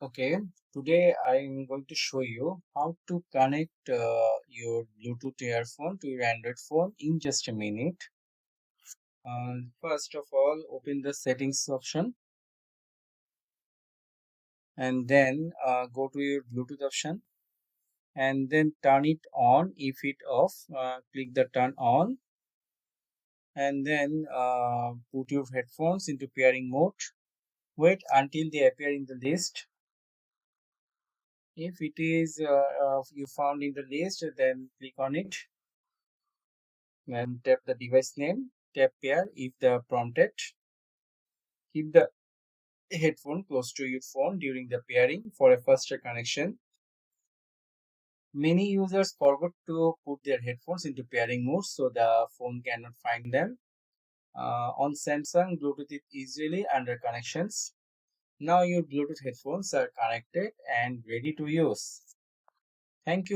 Okay, today I'm going to show you how to connect your Bluetooth earphone to your Android phone in just a minute. First of all, open the settings option and then go to your Bluetooth option and then turn it on. If it off, click the turn on and then put your headphones into pairing mode. Wait until they appear in the list. If it is you found in the list, then click on it and tap the device name, tap pair if the prompted. Keep the headphone close to your phone during the pairing for a faster connection. Many users forgot to put their headphones into pairing mode so the phone cannot find them. On Samsung, Bluetooth is easily under connections. Now your Bluetooth headphones are connected and ready to use. Thank you.